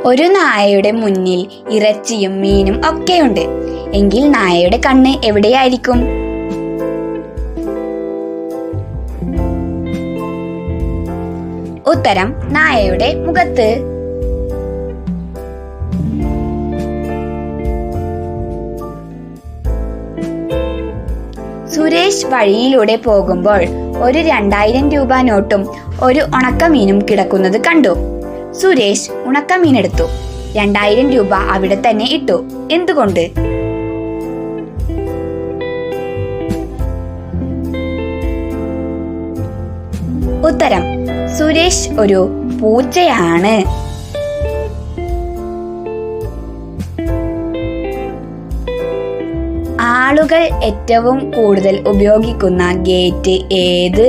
ഒരു നായയുടെ മുന്നിൽ ഇറച്ചിയും മീനും ഒക്കെയുണ്ട്. എങ്കിൽ നായയുടെ കണ്ണ് എവിടെയായിരിക്കും? ഉത്തരം നായയുടെ മുഖത്ത്. സുരേഷ് വഴിയിലൂടെ പോകുമ്പോൾ ഒരു 2000 രൂപ നോട്ടും ഒരു ഉണക്കമീനും കിടക്കുന്നത് കണ്ടു. സുരേഷ് ഉണക്കമീനെടുത്തു. 2000 രൂപ അവിടെ തന്നെ ഇട്ടു. എന്തുകൊണ്ട്? ഉത്തരം സുരേഷ് ഒരു പൂച്ചയാണ്. ആളുകൾ ഏറ്റവും കൂടുതൽ ഉപയോഗിക്കുന്ന ഗേറ്റ് ഏത്?